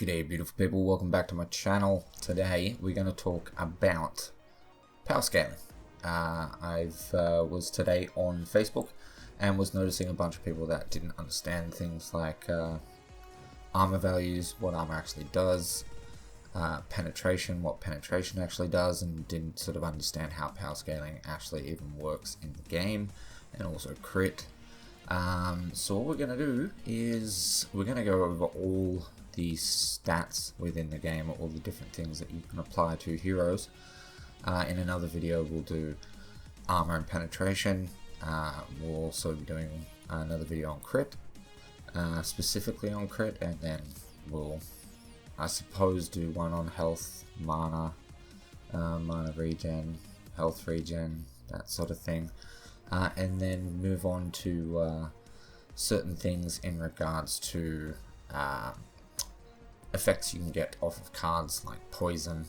G'day beautiful people, welcome back to my channel. Today we're going to talk about power scaling. I was today on Facebook and was noticing a bunch of people that didn't understand things like armor values, what armor actually does, penetration, what penetration actually does, and didn't sort of understand how power scaling actually even works in the game, and also crit. So what we're going to do is we're going to go over all the stats within the game, all the different things that you can apply to heroes. In another video we'll do armor and penetration. We'll also be doing another video on crit, specifically on crit, and then we'll, I suppose, do one on health, mana regen, health regen, that sort of thing. And then move on to certain things in regards to effects you can get off of cards like poison,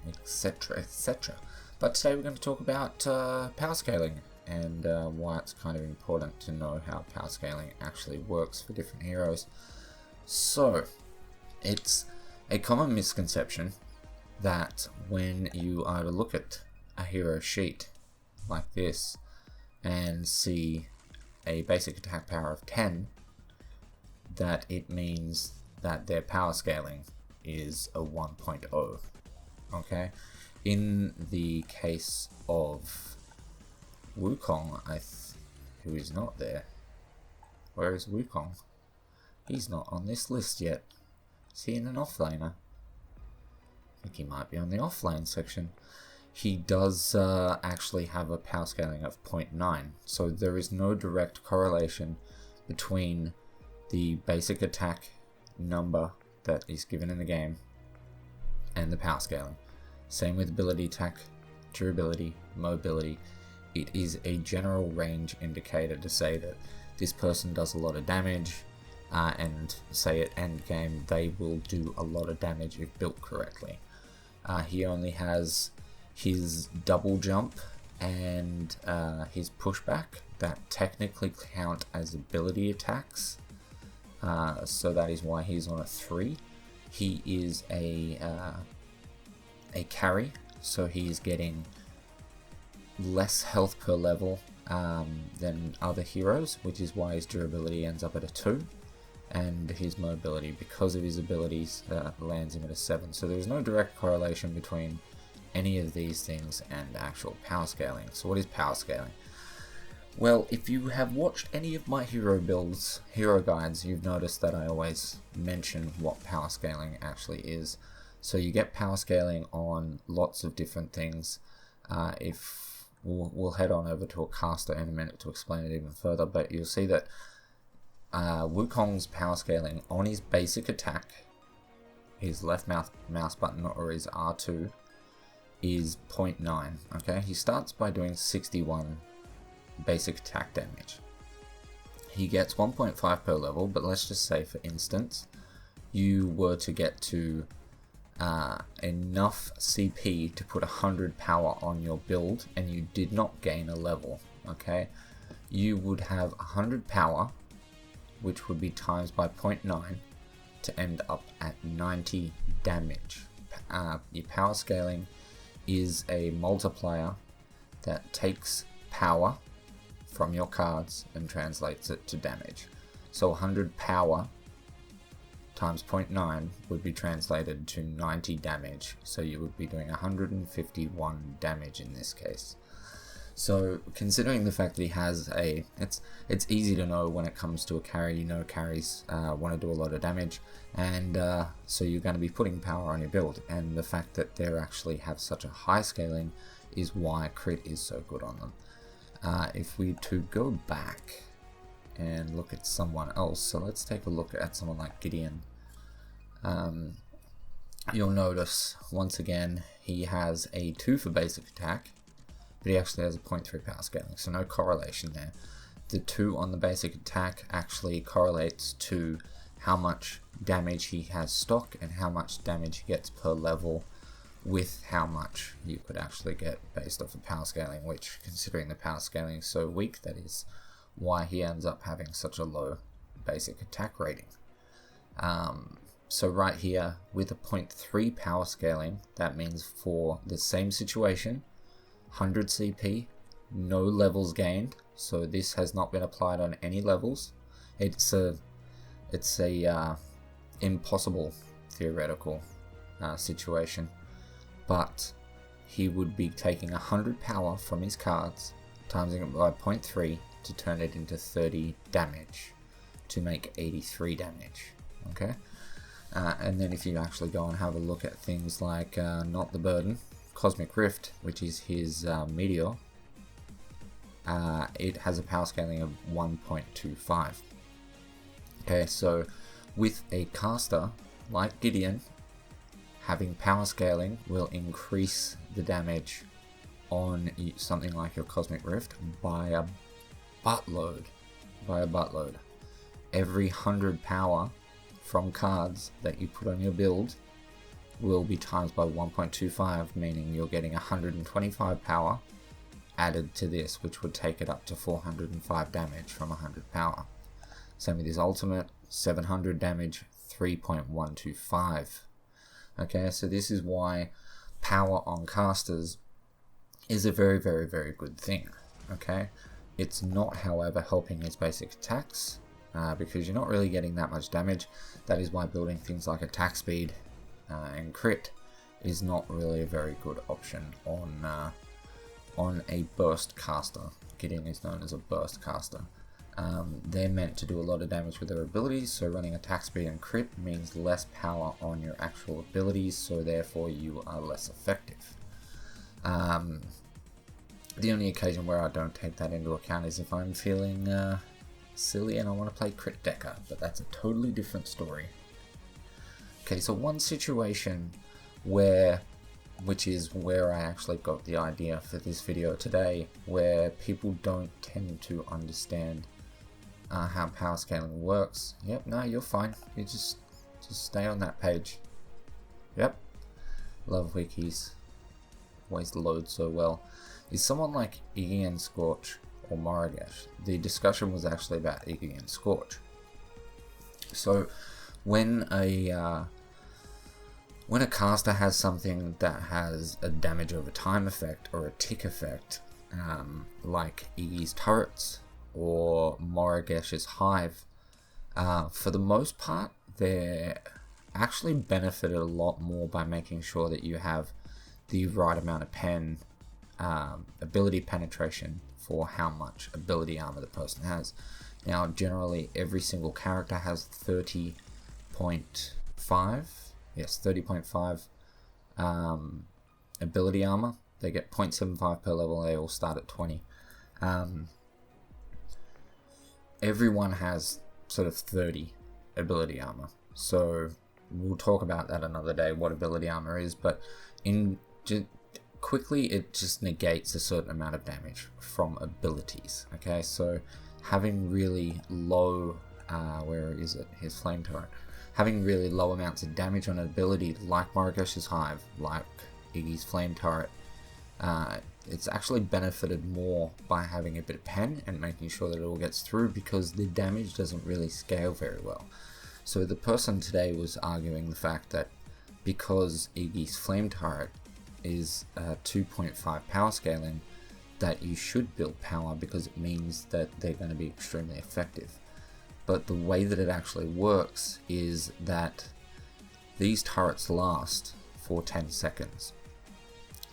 etc, etc. But today we're going to talk about power scaling and why it's kind of important to know how power scaling actually works for different heroes. So it's a common misconception that when you are to look at a hero sheet like this and see a basic attack power of 10, that it means that their power scaling is a 1.0. Okay, in the case of Wukong, who is not there. Where is Wukong? He's not on this list yet. Is he in an offlaner? I think he might be on the offlane section. He does actually have a power scaling of 0.9, so there is no direct correlation between the basic attack number that is given in the game and the power scaling. Same with ability attack, durability, mobility. It is a general range indicator to say that this person does a lot of damage, and say at end game they will do a lot of damage if built correctly. He only has his double jump and his pushback that technically count as ability attacks, so that is why he's on a 3. He is a carry, so he's getting less health per level than other heroes, which is why his durability ends up at a 2, and his mobility, because of his abilities, lands him at a 7. So there's no direct correlation between any of these things and actual power scaling. So what is power scaling? Well, if you have watched any of my hero builds, hero guides, you've noticed that I always mention what power scaling actually is. So you get power scaling on lots of different things. If we'll head on over to a caster in a minute to explain it even further, but you'll see that Wukong's power scaling on his basic attack, his left mouse button or his R2, is 0.9. Okay, he starts by doing 61 basic attack damage. He gets 1.5 per level, but let's just say, for instance, you were to get to enough CP to put 100 power on your build and you did not gain a level. Okay, you would have 100 power, which would be times by 0.9 to end up at 90 damage. Your power scaling is a multiplier that takes power from your cards and translates it to damage. So 100 power times 0.9 would be translated to 90 damage, so you would be doing 151 damage in this case. So considering the fact that he has it's easy to know when it comes to a carry. You know carries want to do a lot of damage, and so you're going to be putting power on your build, and the fact that they actually have such a high scaling is why crit is so good on them. If we to go back and look at someone else, so let's take a look at someone like Gideon. You'll notice once again he has a 2 for basic attack, but he actually has a 0.3 power scaling, so no correlation there. The 2 on the basic attack actually correlates to how much damage he has stock and how much damage he gets per level, with how much you could actually get based off of power scaling, which, considering the power scaling is so weak, that is why he ends up having such a low basic attack rating. So right here, with a 0.3 power scaling, that means for the same situation, 100 CP, no levels gained. So this has not been applied on any levels. It's a impossible theoretical situation, but he would be taking 100 power from his cards, timesing it by 0.3 to turn it into 30 damage to make 83 damage. Okay, and then if you actually go and have a look at things like Not the Burden, Cosmic Rift, which is his meteor, it has a power scaling of 1.25. Okay, so with a caster like Gideon, having power scaling will increase the damage on something like your Cosmic Rift by a buttload. Every 100 power from cards that you put on your build will be times by 1.25, meaning you're getting 125 power added to this, which would take it up to 405 damage from 100 power. Same with his ultimate, 700 damage, 3.125. Okay, so this is why power on casters is a very, very, very good thing. Okay, it's not, however, helping his basic attacks because you're not really getting that much damage. That is why building things like attack speed and crit is not really a very good option on a burst caster. Gideon is known as a burst caster. They're meant to do a lot of damage with their abilities, so running attack speed and crit means less power on your actual abilities, so therefore you are less effective. The only occasion where I don't take that into account is if I'm feeling silly and I want to play crit decker, but that's a totally different story. Okay, so one situation which is where I actually got the idea for this video today, where people don't tend to understand how power scaling works. Yep, no, you're fine. You just stay on that page. Yep. Love wikis. Always load so well. Is someone like Gideon Scorch or Marius? The discussion was actually about Gideon Scorch. So when a caster has something that has a damage over time effect or a tick effect, like Iggy's turrets or Moragesh's hive, for the most part, they're actually benefited a lot more by making sure that you have the right amount of ability penetration for how much ability armor the person has. Now, generally, every single character has 30.5. Yes, 30.5 ability armor. They get 0.75 per level. They all start at 20. Everyone has sort of 30 ability armor. So we'll talk about that another day, what ability armor is. But quickly, it just negates a certain amount of damage from abilities. Okay, so having really low, where is it? His flame turret. Having really low amounts of damage on an ability like Moragesh's hive, like Iggy's flame turret, it's actually benefited more by having a bit of pen and making sure that it all gets through, because the damage doesn't really scale very well. So the person today was arguing the fact that because Iggy's flame turret is 2.5 power scaling, that you should build power because it means that they're going to be extremely effective. But the way that it actually works is that these turrets last for 10 seconds.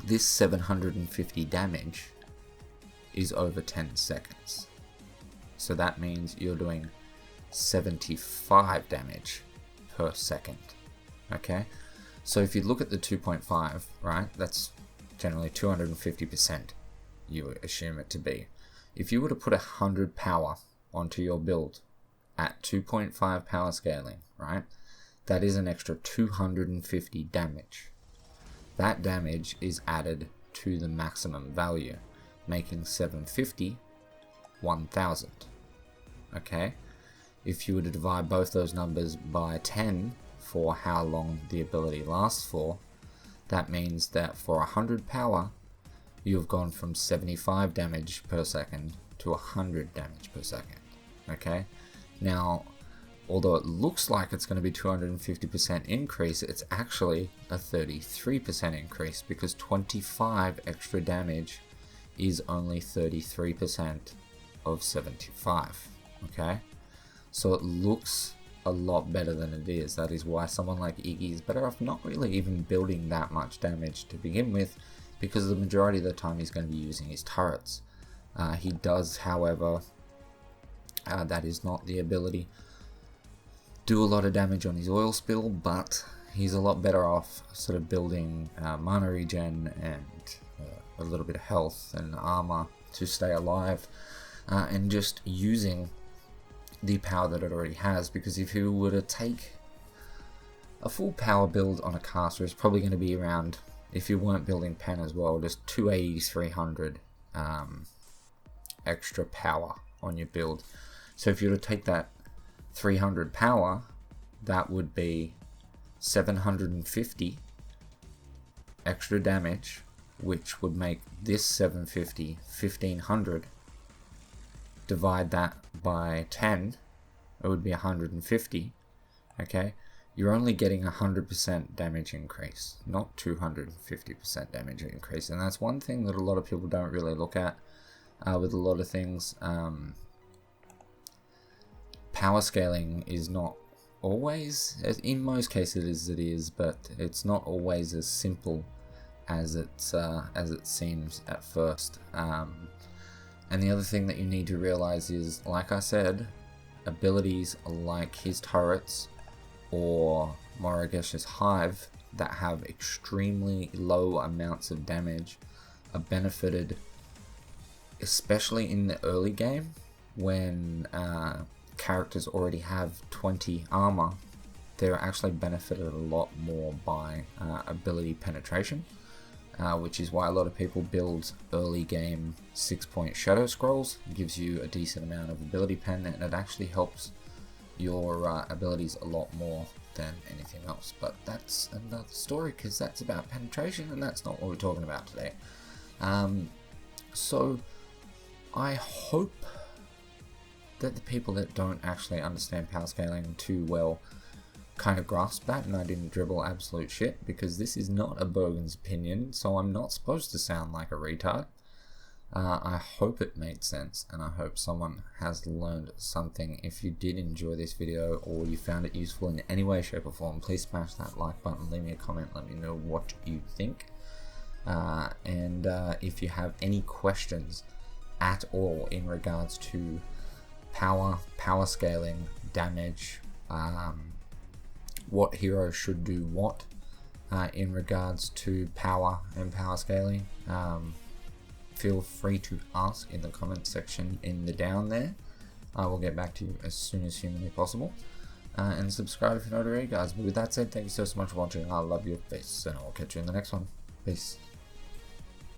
This 750 damage is over 10 seconds. So that means you're doing 75 damage per second. Okay? So if you look at the 2.5, right, that's generally 250%, you assume it to be. If you were to put 100 power onto your build at 2.5 power scaling, right, that is an extra 250 damage. That damage is added to the maximum value, making 750 1000. Okay? If you were to divide both those numbers by 10 for how long the ability lasts for, that means that for 100 power, you've gone from 75 damage per second to 100 damage per second. Okay? Now, although it looks like it's going to be 250% increase, it's actually a 33% increase, because 25 extra damage is only 33% of 75. Okay, so it looks a lot better than it is. That is why someone like Iggy is better off not really even building that much damage to begin with, because the majority of the time he's going to be using his turrets. He does, however, that is not the ability, do a lot of damage on his oil spill, but he's a lot better off sort of building mana regen and a little bit of health and armor to stay alive, and just using the power that it already has. Because if you were to take a full power build on a caster, it's probably going to be around, if you weren't building pen as well, just 280, 300 extra power on your build. So if you were to take that 300 power, that would be 750 extra damage, which would make this 750 1500. Divide that by 10, it would be 150. Okay, you're only getting 100% damage increase, not 250% damage increase. And that's one thing that a lot of people don't really look at with a lot of things. Power scaling is not always, in most cases it is, but it's not always as simple as it seems at first. And the other thing that you need to realize is, like I said, abilities like his turrets or Moragesh's Hive that have extremely low amounts of damage are benefited, especially in the early game when characters already have 20 armor. They're actually benefited a lot more by ability penetration, which is why a lot of people build early game 6-point Shadow Scrolls. It gives you a decent amount of ability pen, and it actually helps your abilities a lot more than anything else. But that's another story, because that's about penetration, and that's not what we're talking about today. So I hope that the people that don't actually understand power scaling too well kind of grasp that, and I didn't dribble absolute shit, because this is not a Bogan's opinion, so I'm not supposed to sound like a retard. I hope it made sense, and I hope someone has learned something. If you did enjoy this video, or you found it useful in any way, shape or form, please smash that like button, leave me a comment, let me know what you think. And if you have any questions at all in regards to power scaling, damage, what hero should do what in regards to power and power scaling, feel free to ask in the comment section in the down there. I will get back to you as soon as humanly possible. And subscribe if you're not already, guys. But with that said, thank you so much for watching. I love you. Peace, and I'll catch you in the next one. Peace.